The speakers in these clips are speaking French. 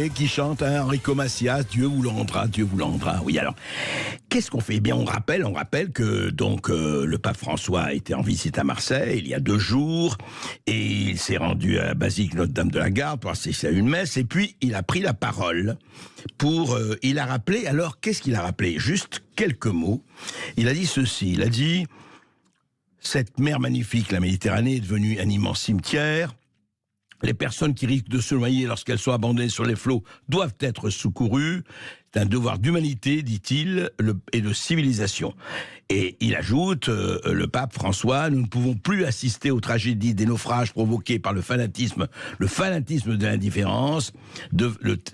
Et qui chante Enrico Macias, Dieu vous le rendra, Dieu vous le rendra. Oui, alors, qu'est-ce qu'on fait? Eh bien, on rappelle que donc le pape François était en visite à Marseille il y a 2 jours, et il s'est rendu à la basilique Notre-Dame de la Garde pour assister à une messe, et puis il a pris la parole il a rappelé, alors qu'est-ce qu'il a rappelé? Juste quelques mots. Il a dit ceci, il a dit, cette mer magnifique, la Méditerranée, est devenue un immense cimetière. Les personnes qui risquent de se noyer lorsqu'elles sont abandonnées sur les flots doivent être secourues. C'est un devoir d'humanité, dit-il, et de civilisation. Et il ajoute, le pape François, nous ne pouvons plus assister aux tragédies des naufrages provoqués par le fanatisme de l'indifférence.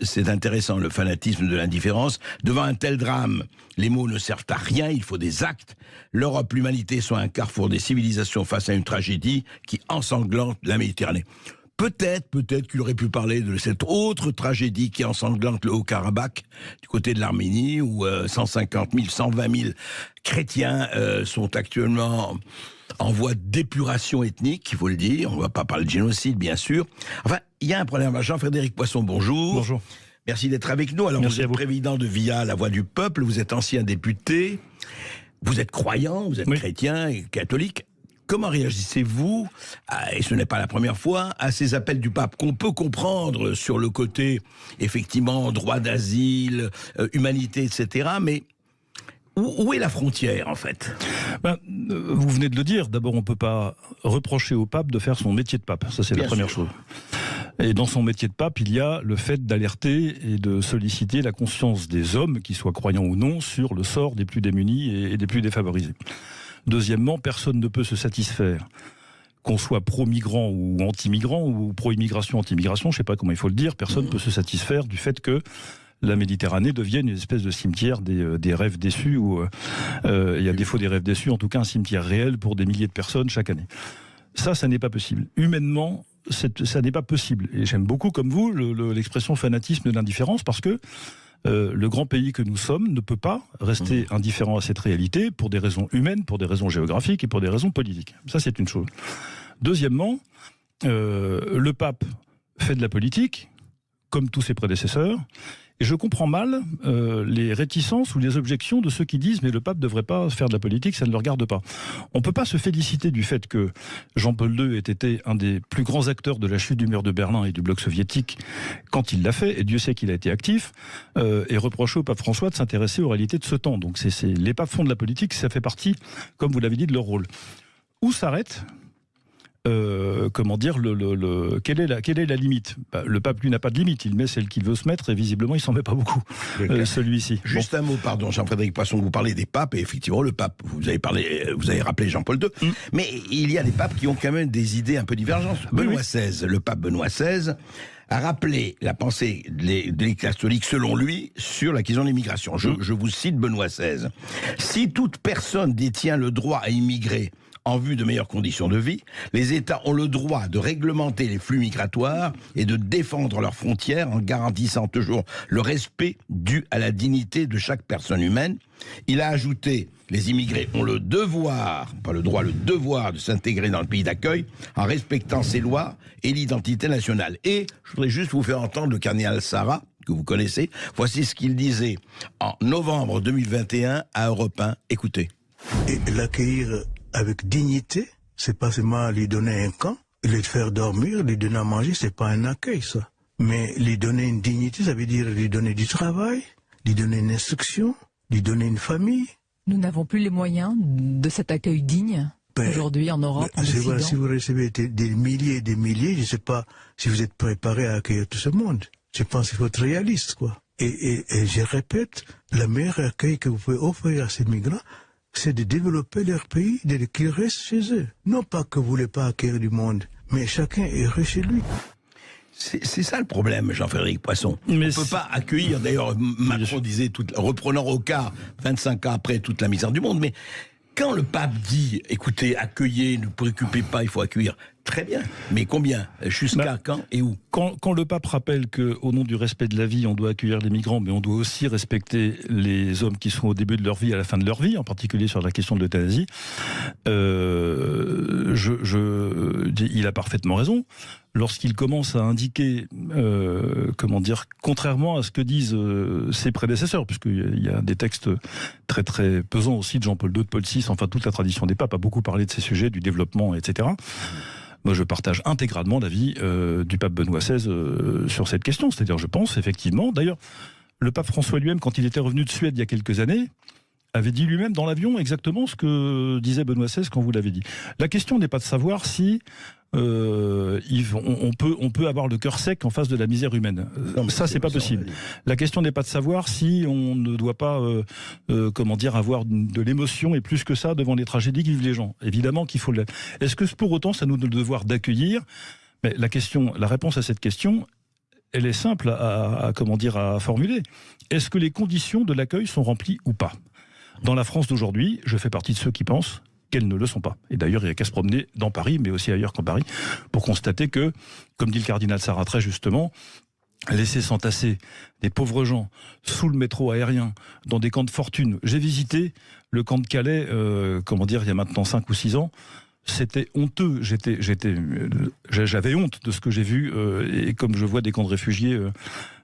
C'est intéressant, le fanatisme de l'indifférence. Devant un tel drame, les mots ne servent à rien, il faut des actes. L'Europe, l'humanité sont un carrefour des civilisations face à une tragédie qui ensanglante la Méditerranée. Peut-être qu'il aurait pu parler de cette autre tragédie qui ensanglante le Haut-Karabakh, du côté de l'Arménie, où 150 000, 120 000 chrétiens sont actuellement en voie d'épuration ethnique, il faut le dire. On ne va pas parler de génocide, bien sûr. Enfin, il y a un problème. Jean-Frédéric Poisson, bonjour. Bonjour. Merci d'être avec nous. Alors, Merci, vous êtes président de VIA, la Voix du Peuple, vous êtes ancien député, vous êtes croyant, vous êtes chrétien et catholique. Comment réagissez-vous, et ce n'est pas la première fois, à ces appels du pape qu'on peut comprendre sur le côté, effectivement, droit d'asile, humanité, etc. Mais où est la frontière, en fait? Vous venez de le dire. D'abord, on ne peut pas reprocher au pape de faire son métier de pape. Ça, c'est la première chose. Et dans son métier de pape, il y a le fait d'alerter et de solliciter la conscience des hommes, qu'ils soient croyants ou non, sur le sort des plus démunis et des plus défavorisés. Deuxièmement, personne ne peut se satisfaire, qu'on soit pro-migrant ou anti-migrant, ou pro-immigration, anti-immigration, je ne sais pas comment il faut le dire, personne ne peut se satisfaire du fait que la Méditerranée devienne une espèce de cimetière des rêves déçus, ou et à défaut des rêves déçus, en tout cas un cimetière réel pour des milliers de personnes chaque année. Ça n'est pas possible. Humainement, ça n'est pas possible. Et j'aime beaucoup, comme vous, l'expression fanatisme de l'indifférence, parce que le grand pays que nous sommes ne peut pas rester indifférent à cette réalité pour des raisons humaines, pour des raisons géographiques et pour des raisons politiques. Ça, c'est une chose. Deuxièmement, le pape fait de la politique, comme tous ses prédécesseurs, et je comprends mal les réticences ou les objections de ceux qui disent « mais le pape ne devrait pas faire de la politique, ça ne le regarde pas ». On ne peut pas se féliciter du fait que Jean-Paul II ait été un des plus grands acteurs de la chute du mur de Berlin et du bloc soviétique quand il l'a fait, et Dieu sait qu'il a été actif, et reprocher au pape François de s'intéresser aux réalités de ce temps. Donc les papes font de la politique, ça fait partie, comme vous l'avez dit, de leur rôle. Où s'arrête quelle est la limite? Le pape, lui, n'a pas de limite. Il met celle qu'il veut se mettre, et visiblement, il s'en met pas beaucoup, celui-ci. Juste un mot, pardon, Jean-Frédéric Poisson, vous parlez des papes, et effectivement, le pape, vous avez rappelé Jean-Paul II, mais il y a des papes qui ont quand même des idées un peu divergentes. Benoît XVI, le pape Benoît XVI, a rappelé la pensée de l'Église catholique, selon lui, sur la question de l'immigration. Je vous cite Benoît XVI. « Si toute personne détient le droit à immigrer en vue de meilleures conditions de vie, les États ont le droit de réglementer les flux migratoires et de défendre leurs frontières en garantissant toujours le respect dû à la dignité de chaque personne humaine. » Il a ajouté, les immigrés ont le devoir, pas le droit, le devoir de s'intégrer dans le pays d'accueil en respectant ses lois et l'identité nationale. Et je voudrais juste vous faire entendre le cardinal Sarah, que vous connaissez. Voici ce qu'il disait en novembre 2021 à Europe 1. Écoutez. Et l'accueillir avec dignité, c'est pas seulement lui donner un camp, lui faire dormir, lui donner à manger, c'est pas un accueil, ça. Mais lui donner une dignité, ça veut dire lui donner du travail, lui donner une instruction, lui donner une famille. Nous n'avons plus les moyens de cet accueil digne aujourd'hui en Europe, en Occident. Si vous recevez des milliers et des milliers, je ne sais pas si vous êtes préparé à accueillir tout ce monde. Je pense qu'il faut être réaliste, quoi. Et je répète, le meilleur accueil que vous pouvez offrir à ces migrants, c'est de développer leur pays, qu'ils restent chez eux. Non pas que vous ne voulez pas accueillir du monde, mais chacun est heureux chez lui. C'est ça le problème, Jean-Frédéric Poisson. On ne peut pas accueillir, d'ailleurs, Macron disait, reprenant au quart, 25 ans après, toute la misère du monde, mais quand le pape dit, écoutez, accueillez, ne vous préoccupez pas, il faut accueillir, très bien, mais combien? Jusqu'à quand et où? Quand le pape rappelle qu'au nom du respect de la vie, on doit accueillir les migrants, mais on doit aussi respecter les hommes qui sont au début de leur vie et à la fin de leur vie, en particulier sur la question de l'euthanasie, il a parfaitement raison. lorsqu'il commence à indiquer, contrairement à ce que disent ses prédécesseurs, puisqu'il y a des textes très très pesants aussi de Jean-Paul II, de Paul VI, enfin toute la tradition des papes a beaucoup parlé de ces sujets, du développement, etc. Moi, je partage intégralement l'avis du pape Benoît XVI sur cette question. C'est-à-dire, je pense effectivement, d'ailleurs, le pape François lui-même, quand il était revenu de Suède il y a quelques années, avait dit lui-même dans l'avion exactement ce que disait Benoît XVI quand vous l'avez dit. La question n'est pas de savoir si on peut avoir le cœur sec en face de la misère humaine. Non, ça, c'est pas possible. La question n'est pas de savoir si on ne doit pas, avoir de l'émotion et plus que ça devant les tragédies que vivent les gens. Évidemment qu'il faut l'être. Est-ce que pour autant, ça nous donne le devoir d'accueillir ? Mais la réponse à cette question, elle est simple à formuler. Est-ce que les conditions de l'accueil sont remplies ou pas ? Dans la France d'aujourd'hui, je fais partie de ceux qui pensent qu'elles ne le sont pas. Et d'ailleurs, il n'y a qu'à se promener dans Paris, mais aussi ailleurs qu'en Paris, pour constater que, comme dit le cardinal Sarrat très justement, laisser s'entasser des pauvres gens sous le métro aérien, dans des camps de fortune. J'ai visité le camp de Calais, il y a maintenant 5 ou 6 ans. C'était honteux. J'avais honte de ce que j'ai vu, et comme je vois des camps de réfugiés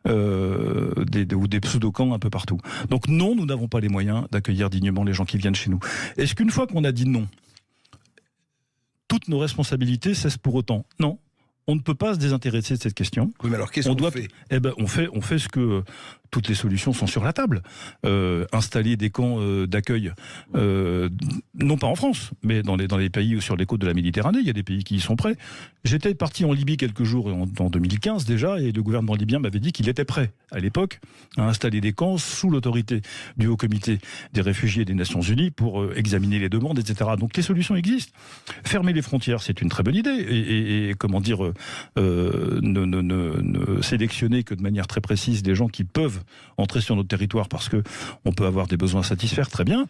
ou des pseudo-camps un peu partout. Donc non, nous n'avons pas les moyens d'accueillir dignement les gens qui viennent chez nous. Est-ce qu'une fois qu'on a dit non, toutes nos responsabilités cessent pour autant ? Non. On ne peut pas se désintéresser de cette question. Oui, mais alors qu'est-ce qu'on fait ? On fait ce que toutes les solutions sont sur la table. Installer des camps d'accueil, non pas en France, mais dans les pays sur les côtes de la Méditerranée. Il y a des pays qui y sont prêts. J'étais parti en Libye quelques jours en 2015 déjà, et le gouvernement libyen m'avait dit qu'il était prêt à l'époque à installer des camps sous l'autorité du Haut Comité des réfugiés des Nations Unies pour examiner les demandes, etc. Donc les solutions existent. Fermer les frontières, c'est une très bonne idée. Ne sélectionner que de manière très précise des gens qui peuvent entrer sur notre territoire parce que on peut avoir des besoins satisfaits, très bien.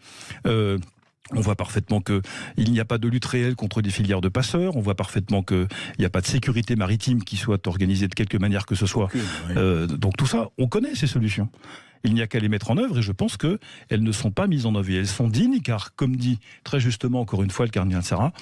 On voit parfaitement qu'il n'y a pas de lutte réelle contre des filières de passeurs. On voit parfaitement qu'il n'y a pas de sécurité maritime qui soit organisée de quelque manière que ce soit. Donc tout ça, on connaît ces solutions. Il n'y a qu'à les mettre en œuvre, et je pense qu'elles ne sont pas mises en œuvre. Et elles sont dignes, car, comme dit très justement encore une fois le cardinal Sarrat,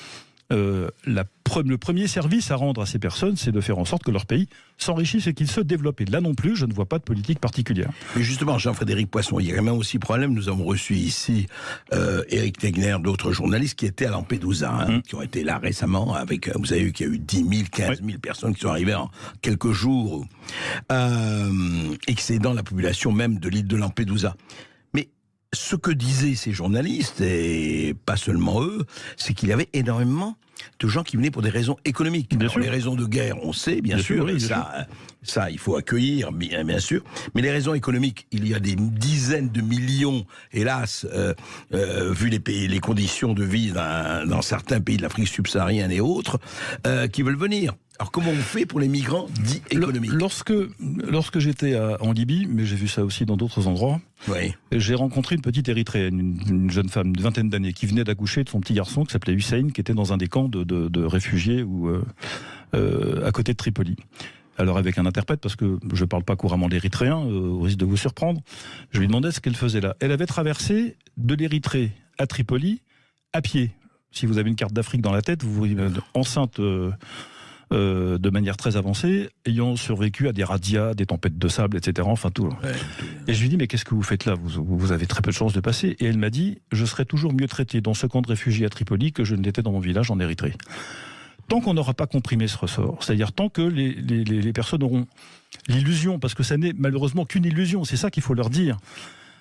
le premier service à rendre à ces personnes, c'est de faire en sorte que leur pays s'enrichisse et qu'il se développe. Et là non plus, je ne vois pas de politique particulière. Mais justement, Jean-Frédéric Poisson, il y a quand même aussi problème. Nous avons reçu ici Éric Tegner, d'autres journalistes qui étaient à Lampedusa, qui ont été là récemment. Vous avez vu qu'il y a eu 10 000, 15 000 personnes qui sont arrivées en quelques jours, excédant la population même de l'île de Lampedusa. Mais ce que disaient ces journalistes, et pas seulement eux, c'est qu'il y avait énormément de gens qui venaient pour des raisons économiques. Alors, les raisons de guerre, on sait, bien sûr, ça, il faut accueillir, bien sûr. Mais les raisons économiques, il y a des dizaines de millions, hélas, vu les conditions de vie dans certains pays de l'Afrique subsaharienne et autres, qui veulent venir. Alors comment on fait pour les migrants dits économiques ? Lorsque j'étais en Libye, mais j'ai vu ça aussi dans d'autres endroits, j'ai rencontré une petite Érythréenne, une jeune femme de 20aine d'années, qui venait d'accoucher de son petit garçon qui s'appelait Hussein, qui était dans un des camps de réfugiés à côté de Tripoli. Alors avec un interprète, parce que je ne parle pas couramment l'érythréen, au risque de vous surprendre, je lui demandais ce qu'elle faisait là. Elle avait traversé de l'Érythrée à Tripoli à pied. Si vous avez une carte d'Afrique dans la tête, vous voyez enceinte... de manière très avancée, ayant survécu à des razzias, des tempêtes de sable, etc. Enfin tout. Et je lui dis, mais qu'est-ce que vous faites là ? Vous avez très peu de chances de passer. Et elle m'a dit, je serai toujours mieux traité dans ce camp de réfugiés à Tripoli que je ne l'étais dans mon village en Érythrée. Tant qu'on n'aura pas comprimé ce ressort, c'est-à-dire tant que les personnes auront l'illusion, parce que ça n'est malheureusement qu'une illusion, c'est ça qu'il faut leur dire,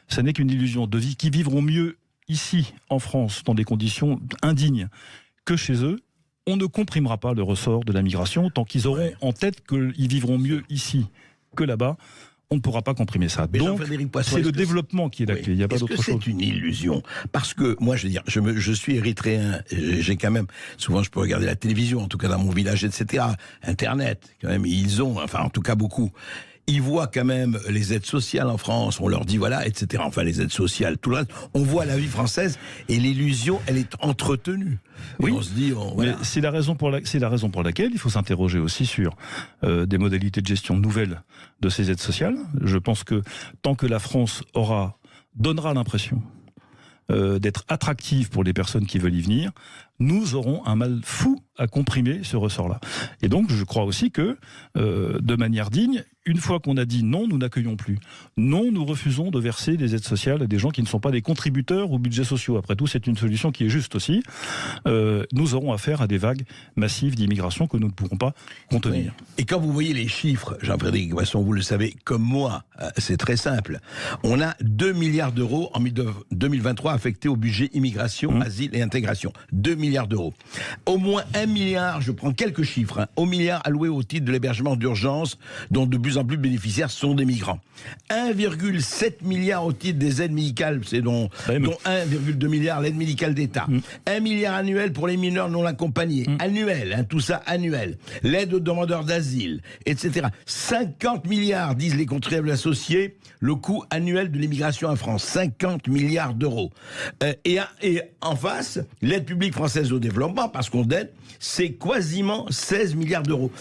ça n'est qu'une illusion de vie, qui vivront mieux ici, en France, dans des conditions indignes, que chez eux, on ne comprimera pas le ressort de la migration tant qu'ils auront en tête qu'ils vivront mieux ici que là-bas. On ne pourra pas comprimer ça. Mais donc, c'est le développement qui est la clé. Il n'y a pas d'autre chose. C'est une illusion. Parce que, moi, je veux dire, je suis érythréen. J'ai quand même, souvent, je peux regarder la télévision, en tout cas dans mon village, etc. Internet, quand même, ils ont, enfin, en tout cas, beaucoup. Ils voient quand même les aides sociales en France, on leur dit voilà, etc. Enfin, les aides sociales, tout le reste. On voit la vie française et l'illusion, elle est entretenue. Oui, et on se dit, voilà. Mais c'est la raison pour laquelle il faut s'interroger aussi sur des modalités de gestion nouvelles de ces aides sociales. Je pense que tant que la France donnera l'impression d'être attractive pour les personnes qui veulent y venir, nous aurons un mal fou à comprimer ce ressort-là. Et donc, je crois aussi que, de manière digne, une fois qu'on a dit non, nous n'accueillons plus. Non, nous refusons de verser des aides sociales à des gens qui ne sont pas des contributeurs aux budgets sociaux. Après tout, c'est une solution qui est juste aussi. Nous aurons affaire à des vagues massives d'immigration que nous ne pourrons pas contenir. Oui. Et quand vous voyez les chiffres, Jean-Frédéric Poisson, vous le savez comme moi, c'est très simple. On a 2 milliards d'euros en 2023 affectés au budget immigration, asile et intégration. 2 milliards d'euros. Au moins 1 milliard, je prends quelques chiffres, au milliard alloué au titre de l'hébergement d'urgence, dont de plus en plus bénéficiaires sont des migrants. 1,7 milliard au titre des aides médicales, c'est dont 1,2 milliard l'aide médicale d'État. 1 milliard annuel pour les mineurs non accompagnés. Annuel, tout ça annuel. L'aide aux demandeurs d'asile, etc. 50 milliards, disent les contribuables associés, le coût annuel de l'immigration en France. 50 milliards d'euros. Et en face, l'aide publique française au développement, parce qu'on dette, c'est quasiment 16 milliards d'euros.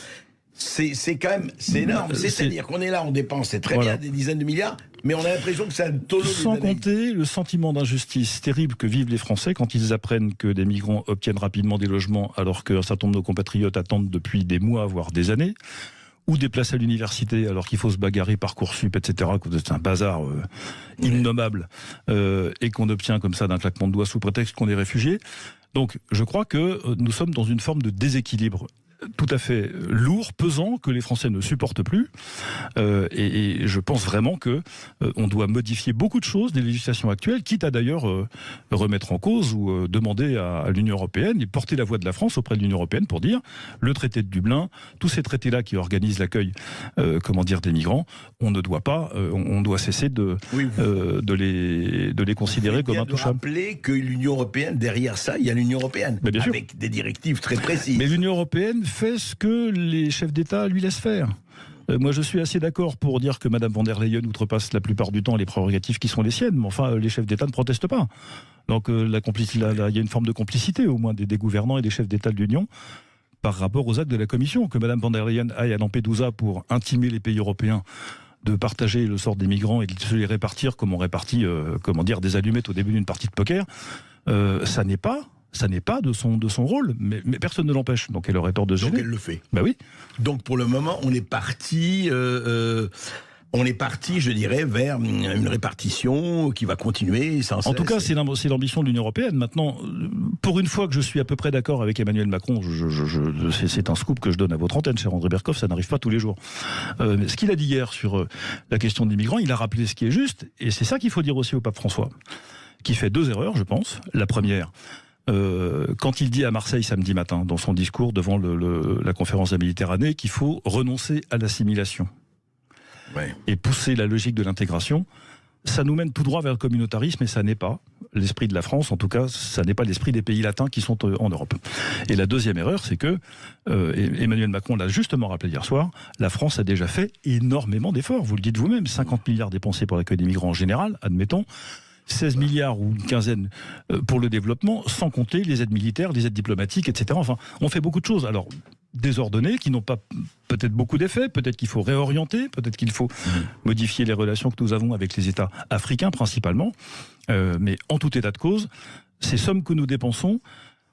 C'est quand même, c'est énorme. C'est-à-dire qu'on est là, on dépense, c'est très bien, des dizaines de milliards, mais on a l'impression que c'est un tonneau. Sans compter le sentiment d'injustice terrible que vivent les Français quand ils apprennent que des migrants obtiennent rapidement des logements alors qu'un certain nombre de nos compatriotes attendent depuis des mois, voire des années, ou des places à l'université alors qu'il faut se bagarrer Parcoursup, etc., que c'est un bazar innommable, et qu'on obtient comme ça d'un claquement de doigts sous prétexte qu'on est réfugié. Donc je crois que nous sommes dans une forme de déséquilibre tout à fait lourd, pesant, que les Français ne supportent plus. Et je pense vraiment que on doit modifier beaucoup de choses des législations actuelles, quitte à d'ailleurs remettre en cause ou demander à l'Union européenne et porter la voix de la France auprès de l'Union européenne pour dire le traité de Dublin, tous ces traités-là qui organisent l'accueil, des migrants, on ne doit pas, on doit cesser de les considérer comme intouchables. Rappeler que l'Union européenne, derrière ça, il y a l'Union européenne, avec des directives très précises. Mais l'Union européenne fait ce que les chefs d'État lui laissent faire. Moi, je suis assez d'accord pour dire que Mme von der Leyen outrepasse la plupart du temps les prérogatives qui sont les siennes, mais enfin, les chefs d'État ne protestent pas. Donc, il y a une forme de complicité, au moins, des gouvernants et des chefs d'État de l'Union par rapport aux actes de la Commission. Que Mme von der Leyen aille à Lampedusa pour intimer les pays européens de partager le sort des migrants et de se les répartir comme on répartit des allumettes au début d'une partie de poker, ça n'est pas de son rôle, mais personne ne l'empêche. Donc elle aurait tort de se gêner. Donc elle le fait. Bah oui. Donc pour le moment, on est parti, je dirais, vers une répartition qui va continuer sans cesse. En tout cas, c'est l'ambition de l'Union européenne. Maintenant, pour une fois que je suis à peu près d'accord avec Emmanuel Macron, c'est un scoop que je donne à votre antenne, cher André Berkoff, ça n'arrive pas tous les jours. Mais ce qu'il a dit hier sur la question des migrants, il a rappelé ce qui est juste, et c'est ça qu'il faut dire aussi au pape François, qui fait 2 erreurs, je pense. La première, quand il dit à Marseille samedi matin, dans son discours devant la conférence de la Méditerranée, qu'il faut renoncer à l'assimilation et pousser la logique de l'intégration, ça nous mène tout droit vers le communautarisme et ça n'est pas l'esprit de la France, en tout cas ça n'est pas l'esprit des pays latins qui sont en Europe. Et la deuxième erreur, c'est que, Emmanuel Macron l'a justement rappelé hier soir, la France a déjà fait énormément d'efforts, vous le dites vous-même, 50 milliards dépensés pour l'accueil des migrants en général, admettons, 16 milliards ou une quinzaine pour le développement, sans compter les aides militaires, les aides diplomatiques, etc. Enfin, on fait beaucoup de choses. Alors, désordonnées, qui n'ont pas peut-être beaucoup d'effets, peut-être qu'il faut réorienter, peut-être qu'il faut modifier les relations que nous avons avec les États africains principalement. Mais en tout état de cause, ces sommes que nous dépensons,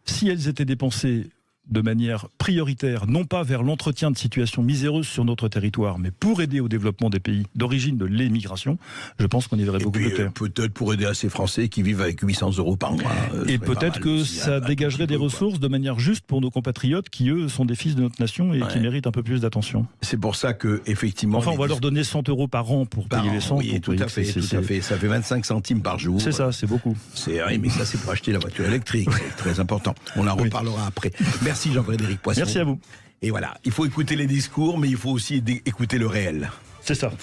si elles étaient dépensées de manière prioritaire, non pas vers l'entretien de situations miséreuses sur notre territoire, mais pour aider au développement des pays d'origine de l'émigration, je pense qu'on y verrait beaucoup plus clair. Peut-être pour aider à ces Français qui vivent avec 800 € par mois. Et peut-être que ça dégagerait des ressources de manière juste pour nos compatriotes qui, eux, sont des fils de notre nation et qui méritent un peu plus d'attention. C'est pour ça que, effectivement... Enfin, on va leur donner 100 € par an pour payer l'essence. Oui, tout à fait. Ça fait 25 centimes par jour. C'est ça, c'est beaucoup. Oui, mais ça, c'est pour acheter la voiture électrique. C'est très important. On en reparlera après. Merci Jean-Frédéric Poisson. Merci à vous. Et voilà, il faut écouter les discours, mais il faut aussi écouter le réel. C'est ça.